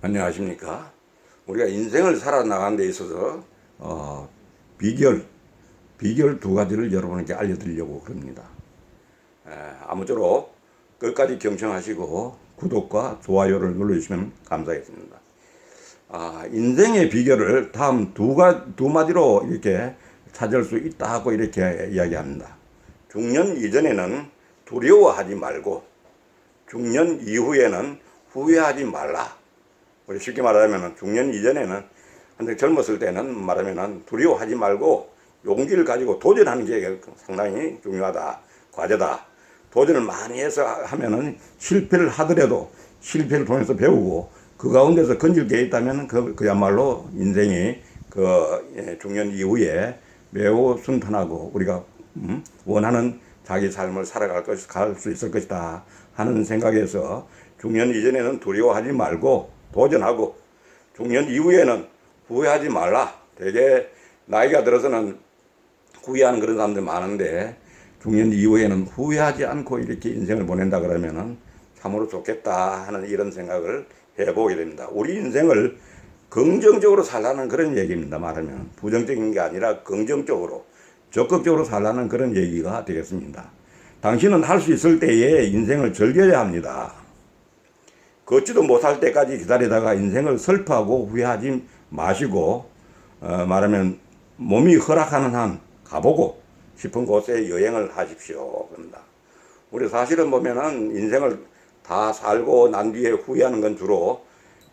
안녕하십니까. 우리가 인생을 살아나가는 데 있어서 비결 두 가지를 여러분에게 알려드리려고 그럽니다. 아무쪼록 끝까지 경청하시고 구독과 좋아요를 눌러주시면 감사하겠습니다. 인생의 비결을 다음 두 마디로 이렇게 찾을 수 있다 하고 이렇게 이야기합니다. 중년 이전에는 두려워하지 말고 중년 이후에는 후회하지 말라. 우리 쉽게 말하면 중년 이전에는 한때 젊었을 때는 말하면 두려워하지 말고 용기를 가지고 도전하는 게 상당히 중요하다. 과제다. 도전을 많이 해서 하면은 실패를 하더라도 실패를 통해서 배우고 그 가운데서 건질 게 있다면 그야말로 인생이 중년 이후에 매우 순탄하고 우리가 원하는 자기 삶을 살아갈 수 있을 것이다 하는 생각에서 중년 이전에는 두려워하지 말고 도전하고 중년 이후에는 후회하지 말라. 되게 나이가 들어서는 후회하는 그런 사람들 많은데 중년 이후에는 후회하지 않고 이렇게 인생을 보낸다 그러면은 참으로 좋겠다 하는 이런 생각을 해보게 됩니다. 우리 인생을 긍정적으로 살라는 그런 얘기입니다. 말하면 부정적인 게 아니라 긍정적으로 적극적으로 살라는 그런 얘기가 되겠습니다. 당신은 할 수 있을 때에 인생을 즐겨야 합니다. 걷지도 못할 때까지 기다리다가 인생을 슬퍼하고 후회하지 마시고 말하면 몸이 허락하는 한 가보고 싶은 곳에 여행을 하십시오. 그런다. 우리 사실은 보면은 인생을 다 살고 난 뒤에 후회하는 건 주로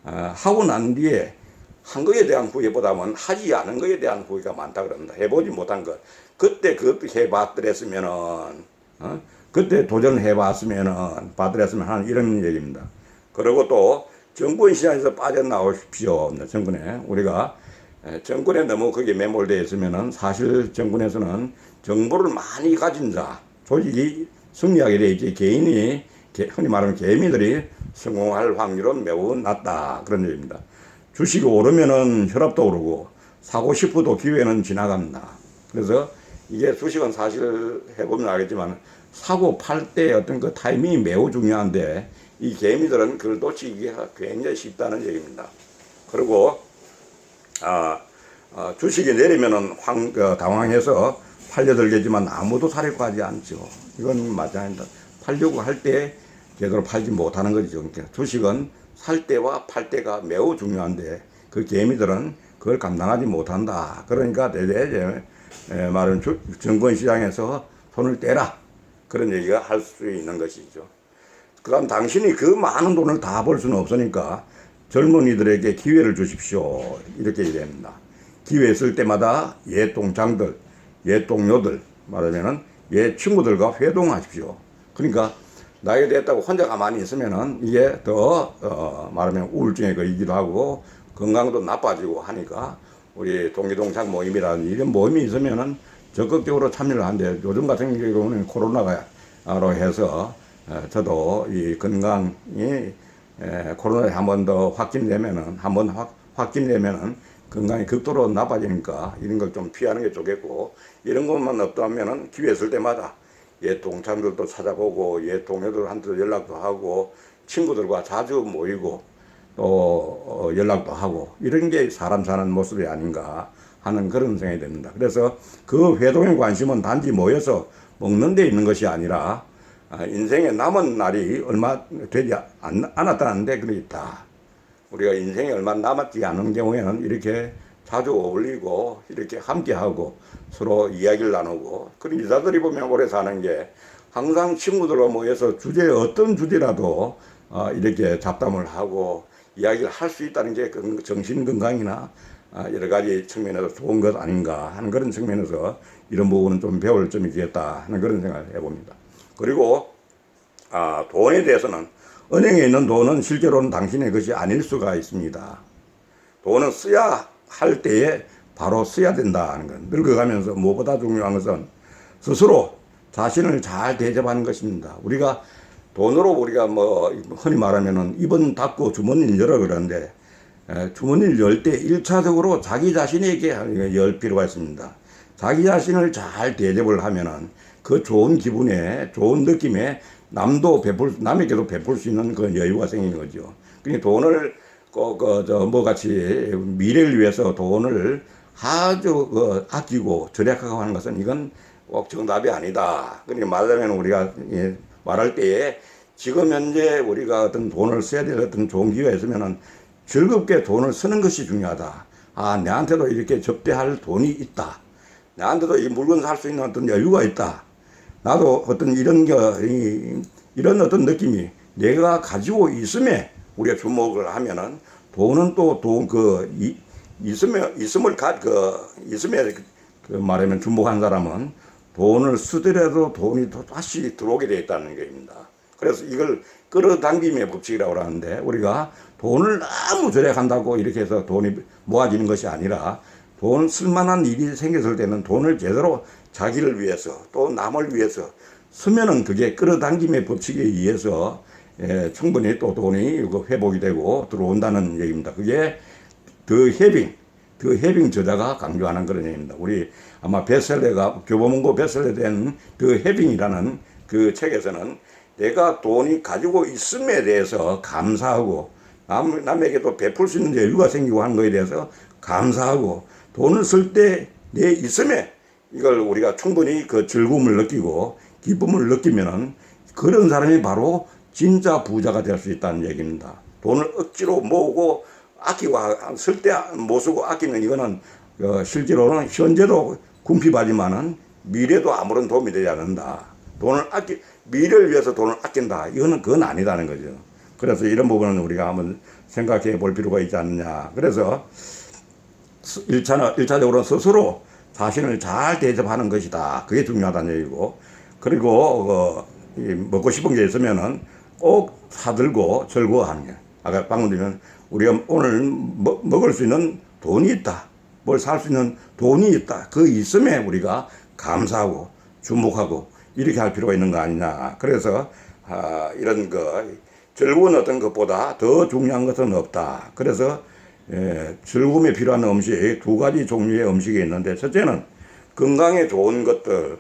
하고 난 뒤에 한 거에 대한 후회보다는 하지 않은 거에 대한 후회가 많다 그럽니다. 해보지 못한 것. 그때 그것도 해봤더랬으면은 그때 도전을 해봤으면은 받더랬으면 하는 이런 얘기입니다. 그리고 또 정권 시장에서 빠져나오십시오. 정권에 우리가 정권에 너무 거기에 매몰되어 있으면은 사실 정권에서는 정보를 많이 가진 자 조직이 승리하게 돼 있지 개인이 흔히 말하면 개미들이 성공할 확률은 매우 낮다 그런 얘기입니다. 주식이 오르면은 혈압도 오르고 사고 싶어도 기회는 지나간다. 그래서 이게 주식은 사실 해보면 알겠지만 사고 팔 때 어떤 그 타이밍이 매우 중요한데 이 개미들은 그걸 놓치기가 굉장히 쉽다는 얘기입니다. 그리고 주식이 내리면은 당황해서 팔려들겠지만 아무도 사려고 하지 않죠. 이건 마찬가지입니다. 팔려고 할 때 제대로 팔지 못하는 거죠. 그러니까 주식은 살 때와 팔 때가 매우 중요한데 그 개미들은 그걸 감당하지 못한다. 그러니까 대대 말은 증권시장에서 손을 떼라. 그런 얘기가 할 수 있는 것이죠. 그 다음 당신이 그 많은 돈을 다 벌 수는 없으니까 젊은이들에게 기회를 주십시오. 이렇게 얘기합니다. 기회 있을 때마다 옛 동창들, 옛 동료들, 말하면은 옛 친구들과 회동하십시오. 그러니까 나이가 됐다고 혼자 가만히 있으면은 이게 더 말하면 우울증에 걸리기도 하고 건강도 나빠지고 하니까 우리 동기동창 모임이라는 이런 모임이 있으면은 적극적으로 참여를 하는데 요즘 같은 경우는 코로나로 해서 저도 이 건강이 코로나에 한 번 더 확진되면은 건강이 극도로 나빠지니까 이런 걸 좀 피하는 게 좋겠고 이런 것만 없다면은 기회 있을 때마다 옛 동창들도 찾아보고 옛 동료들한테도 연락도 하고 친구들과 자주 모이고 또 연락도 하고 이런 게 사람 사는 모습이 아닌가 하는 그런 생각이 됩니다. 그래서 그 회동의 관심은 단지 모여서 먹는 데 있는 것이 아니라 인생에 남은 날이 얼마 되지 않았다는데 그게 있다. 우리가 인생에 얼마 남았지 않은 경우에는 이렇게 자주 어울리고 이렇게 함께하고 서로 이야기를 나누고 그런 여자들이 보면 오래 사는 게 항상 친구들과 모여서 어떤 주제라도 이렇게 잡담을 하고 이야기를 할 수 있다는 게 정신 건강이나 여러 가지 측면에서 좋은 것 아닌가 하는 그런 측면에서 이런 부분은 좀 배울 점이 있겠다 하는 그런 생각을 해봅니다. 그리고 돈에 대해서는 은행에 있는 돈은 실제로는 당신의 것이 아닐 수가 있습니다. 돈은 써야 할 때에 바로 써야 된다는 건 늙어가면서 무엇보다 중요한 것은 스스로 자신을 잘 대접하는 것입니다. 우리가 돈으로 우리가 흔히 말하면은 입은 닫고 주머니를 열어 그러는데 주머니를 열 때 1차적으로 자기 자신에게 열 필요가 있습니다. 자기 자신을 잘 대접을 하면은 그 좋은 기분에 좋은 느낌에 남에게도 베풀 수 있는 그 여유가 생기는 거죠. 그러니까 돈을 꼭 뭐 같이 미래를 위해서 돈을 아주 아끼고 절약하고 하는 것은 이건 꼭 정답이 아니다. 그러니까 말하자면 우리가 말할 때에 지금 현재 우리가 어떤 돈을 써야 될 어떤 좋은 기회가 있으면은 즐겁게 돈을 쓰는 것이 중요하다. 아, 내한테도 이렇게 접대할 돈이 있다. 내한테도 이 물건 살 수 있는 어떤 여유가 있다. 나도 어떤 이런 어떤 느낌이 내가 가지고 있음에 우리가 주목을 하면은 돈은 또 있음에 말하면 주목한 사람은 돈을 쓰더라도 돈이 또 다시 들어오게 되어 있다는 것입니다. 그래서 이걸 끌어당김의 법칙이라고 하는데 우리가 돈을 너무 절약한다고 이렇게 해서 돈이 모아지는 것이 아니라 돈 쓸만한 일이 생겼을 때는 돈을 제대로 자기를 위해서 또 남을 위해서 쓰면은 그게 끌어당김의 법칙에 의해서 충분히 또 돈이 회복이 되고 들어온다는 얘기입니다. 그게 더 해빙 저자가 강조하는 그런 얘기입니다. 우리 아마 베스트셀러가 교보문고 베스트셀러 된 더 해빙이라는 그 책에서는 내가 돈이 가지고 있음에 대해서 감사하고 남에게도 베풀 수 있는 여유가 생기고 하는 것에 대해서 감사하고 돈을 쓸 때 내 있음에 이걸 우리가 충분히 그 즐거움을 느끼고 기쁨을 느끼면은 그런 사람이 바로 진짜 부자가 될 수 있다는 얘기입니다. 돈을 억지로 모으고 아끼고 쓸 때 못 쓰고 아끼는 이거는 실제로는 현재도 궁핍하지만은 미래도 아무런 도움이 되지 않는다. 미래를 위해서 돈을 아낀다. 이거는 그건 아니다는 거죠. 그래서 이런 부분은 우리가 한번 생각해 볼 필요가 있지 않느냐. 그래서 1차적으로 스스로 자신을 잘 대접하는 것이다. 그게 중요하다는 얘기고. 그리고 먹고 싶은 게 있으면은 꼭 사들고 즐거워하는 게. 아까 방금 전에 우리가 오늘 먹을 수 있는 돈이 있다. 뭘 살 수 있는 돈이 있다. 그 있음에 우리가 감사하고 주목하고 이렇게 할 필요가 있는 거 아니냐. 그래서 이런 즐거운 어떤 것보다 더 중요한 것은 없다. 그래서 즐거움에 필요한 음식 두 가지 종류의 음식이 있는데 첫째는 건강에 좋은 것들을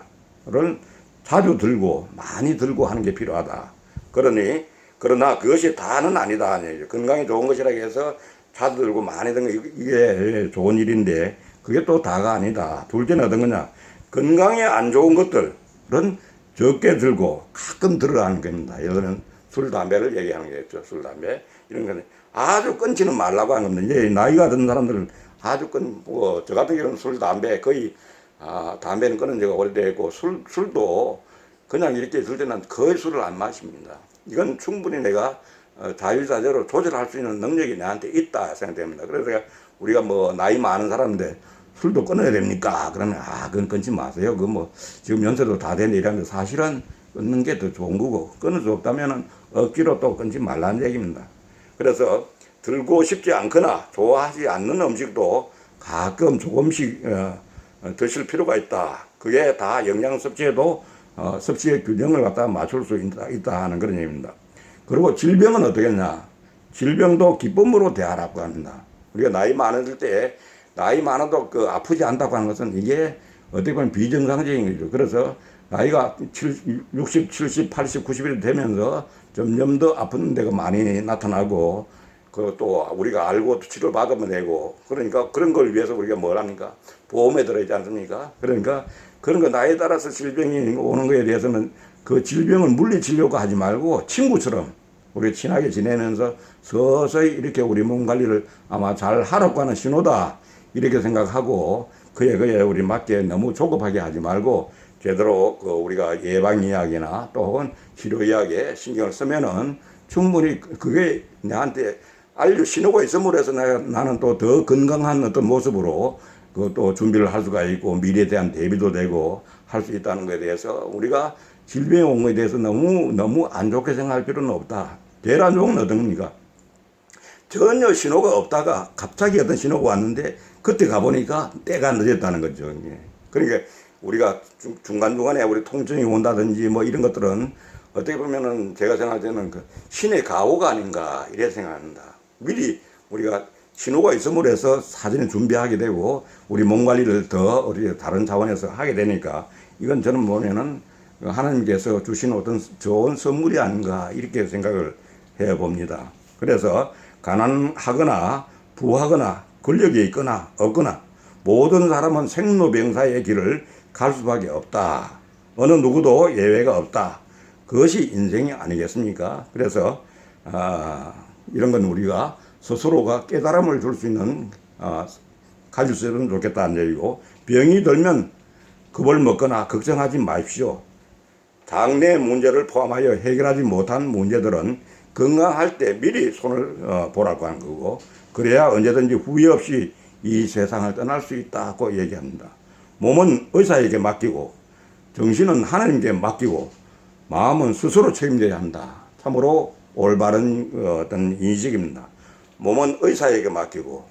자주 들고 많이 들고 하는 게 필요하다. 그러나 그것이 다는 아니다. 건강에 좋은 것이라고 해서 자주 들고 많이 드는 거 이게 좋은 일인데 그게 또 다가 아니다. 둘째는 어떤 거냐. 건강에 안 좋은 것들은 적게 들고 가끔 들으라는 겁니다. 예를 들면 술, 담배를 얘기하는 거겠죠. 술, 담배. 이런 거는 아주 끊지는 말라고 하는 겁니다. 이제 나이가 든 사람들은 아주 저 같은 경우는 술, 담배 거의, 담배는 끊은 지가 오래됐고, 술도 그냥 이렇게 있을 때는 거의 술을 안 마십니다. 이건 충분히 내가 자유자재로 조절할 수 있는 능력이 내한테 있다 생각됩니다. 그래서 우리가 나이 많은 사람인데 술도 끊어야 됩니까? 그러면, 그건 끊지 마세요. 지금 연세도 다 됐는데 이러는데 사실은 끊는 게 더 좋은 거고, 끊을 수 없다면은 억지로 또 끊지 말라는 얘기입니다. 그래서 들고 싶지 않거나 좋아하지 않는 음식도 가끔 조금씩 드실 필요가 있다. 그게 다 영양 섭취에도 섭취의 균형을 갖다 맞출 수 있다 하는 그런 얘기입니다. 그리고 질병은 어떻겠냐? 질병도 기쁨으로 대하라고 합니다. 우리가 나이 많아질 때 나이 많아도 아프지 않다고 하는 것은 이게 어떻게 보면 비정상적인 거죠. 그래서 나이가 60, 70, 80, 90이 되면서 점점 더 아픈 데가 많이 나타나고 또 우리가 알고 치료 받으면 되고 그러니까 그런 걸 위해서 우리가 뭘 합니까? 보험에 들어있지 않습니까? 그러니까 그런 거 나이에 따라서 질병이 오는 거에 대해서는 그 질병을 물리치려고 하지 말고 친구처럼 우리 친하게 지내면서 서서히 이렇게 우리 몸 관리를 아마 잘 하라고 하는 신호다 이렇게 생각하고 그에 우리 맞게 너무 조급하게 하지 말고 제대로 우리가 예방의학이나 또 혹은 치료의학에 신경을 쓰면은 충분히 그게 내한테 신호가 있음으로 해서 나는 또 더 건강한 어떤 모습으로 또 준비를 할 수가 있고 미래에 대한 대비도 되고 할 수 있다는 것에 대해서 우리가 질병이 온 것에 대해서 너무 안 좋게 생각할 필요는 없다. 제일 안 좋은 건 어떤 겁니까? 전혀 신호가 없다가 갑자기 어떤 신호가 왔는데 그때 가보니까 때가 늦었다는 거죠. 그러니까 우리가 중간중간에 우리 통증이 온다든지 이런 것들은 어떻게 보면은 제가 생각할 때는 신의 가호가 아닌가 이렇게 생각합니다. 미리 우리가 신호가 있음으로 해서 사전에 준비하게 되고 우리 몸 관리를 더 우리 다른 차원에서 하게 되니까 이건 저는 보면은 하나님께서 주신 어떤 좋은 선물이 아닌가 이렇게 생각을 해 봅니다. 그래서 가난하거나 부하거나 권력이 있거나 없거나 모든 사람은 생로병사의 길을 갈 수밖에 없다. 어느 누구도 예외가 없다. 그것이 인생이 아니겠습니까? 그래서 이런 건 우리가 스스로가 깨달음을 줄 수 있는 가질 수 있으면 좋겠다는 얘기고, 병이 들면 겁을 먹거나 걱정하지 마십시오. 장래 문제를 포함하여 해결하지 못한 문제들은 건강할 때 미리 손을 보라고 하는 거고, 그래야 언제든지 후회 없이 이 세상을 떠날 수 있다고 얘기합니다. 몸은 의사에게 맡기고 정신은 하나님께 맡기고 마음은 스스로 책임져야 한다. 참으로 올바른 어떤 인식입니다. 몸은 의사에게 맡기고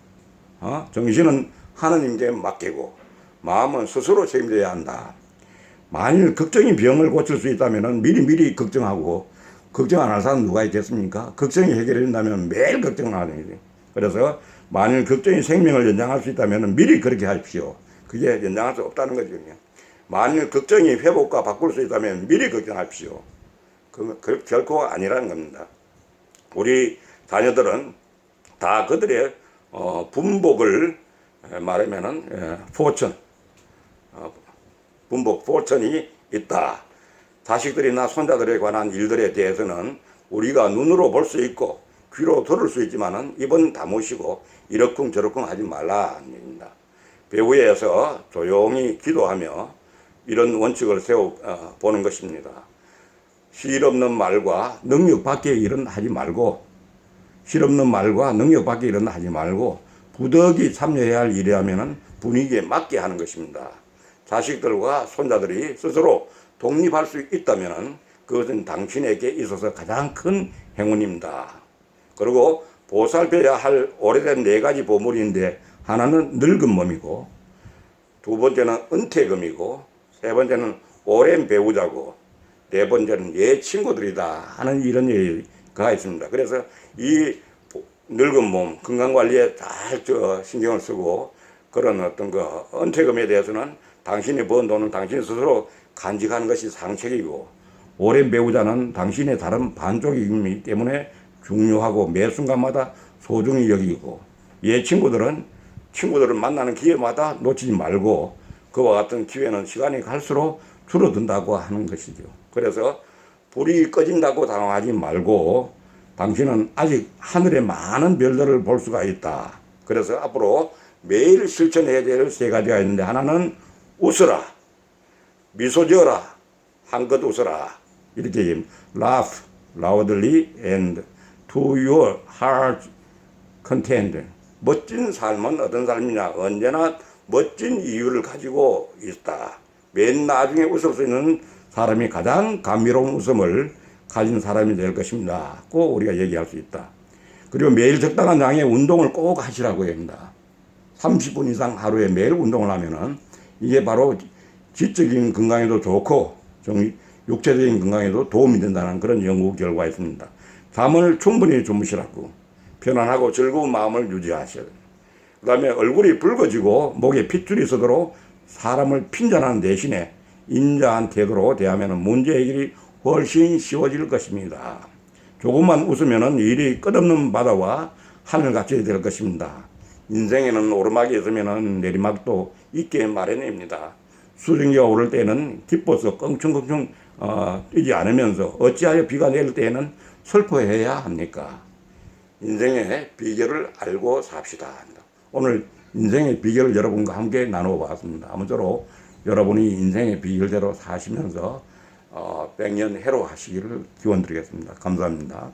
정신은 하나님께 맡기고 마음은 스스로 책임져야 한다. 만일 걱정이 병을 고칠 수 있다면 미리미리 걱정하고, 걱정 안 할 사람 누가 있겠습니까? 걱정이 해결해 준다면 매일 걱정을 하는 거지. 그래서 만일 걱정이 생명을 연장할 수 있다면 미리 그렇게 하십시오. 그게 연장할 수 없다는 거죠. 만일 걱정이 회복과 바꿀 수 있다면 미리 걱정하십시오. 그 결코 아니라는 겁니다. 우리 자녀들은 다 그들의 분복을 말하면은 포천, 분복 포천이 있다. 자식들이나 손자들에 관한 일들에 대해서는 우리가 눈으로 볼 수 있고 귀로 들을 수 있지만은 입은 다무시고 이러쿵저러쿵 하지 말라는 얘기입니다. 배후에서 조용히 기도하며 이런 원칙을 세워 보는 것입니다. 실없는 말과 능력 밖의 일은 하지 말고, 실없는 말과 능력 밖의 일은 하지 말고 부득이 참여해야 할 일이라면은 분위기에 맞게 하는 것입니다. 자식들과 손자들이 스스로 독립할 수 있다면은 그것은 당신에게 있어서 가장 큰 행운입니다. 그리고 보살펴야 할 오래된 4가지 보물인데, 하나는 늙은 몸이고, 두 번째는 은퇴금이고, 세 번째는 오랜 배우자고, 네 번째는 옛 친구들이다 하는 이런 얘기가 있습니다. 그래서 이 늙은 몸 건강관리에 잘 신경을 쓰고, 그런 어떤 은퇴금에 대해서는 당신이 번 돈은 당신이 스스로 간직하는 것이 상책이고, 오랜 배우자는 당신의 다른 반쪽이기 때문에 중요하고 매 순간마다 소중히 여기고, 옛 친구들을 만나는 기회마다 놓치지 말고 그와 같은 기회는 시간이 갈수록 줄어든다고 하는 것이죠. 그래서 불이 꺼진다고 당황하지 말고 당신은 아직 하늘에 많은 별들을 볼 수가 있다. 그래서 앞으로 매일 실천해야 될 3가지가 있는데, 하나는 웃어라, 미소 지어라, 한껏 웃어라. 이렇게 laugh loudly and to your heart content. 멋진 삶은 어떤 삶이냐? 언제나 멋진 이유를 가지고 있다. 맨 나중에 웃을 수 있는 사람이 가장 감미로운 웃음을 가진 사람이 될 것입니다. 꼭 우리가 얘기할 수 있다. 그리고 매일 적당한 양의 운동을 꼭 하시라고 합니다. 30분 이상 하루에 매일 운동을 하면은 이게 바로 지적인 건강에도 좋고 육체적인 건강에도 도움이 된다는 그런 연구 결과가 있습니다. 잠을 충분히 주무시라고, 편안하고 즐거운 마음을 유지하셔야 됩니다. 그 다음에 얼굴이 붉어지고 목에 핏줄이 서도록 사람을 핀잔하는 대신에 인자한 태도로 대하면 문제 해결이 훨씬 쉬워질 것입니다. 조금만 웃으면 일이 끝없는 바다와 하늘같이 될 것입니다. 인생에는 오르막이 있으면 내리막도 있게 마련입니다. 수증기가 오를 때는 기뻐서 껑충껑충 뛰지 않으면서 어찌하여 비가 내릴 때에는 슬퍼해야 합니까? 인생의 비결을 알고 삽시다. 오늘 인생의 비결을 여러분과 함께 나누어 봤습니다. 아무쪼록 여러분이 인생의 비결대로 사시면서 백년 해로 하시기를 기원드리겠습니다. 감사합니다.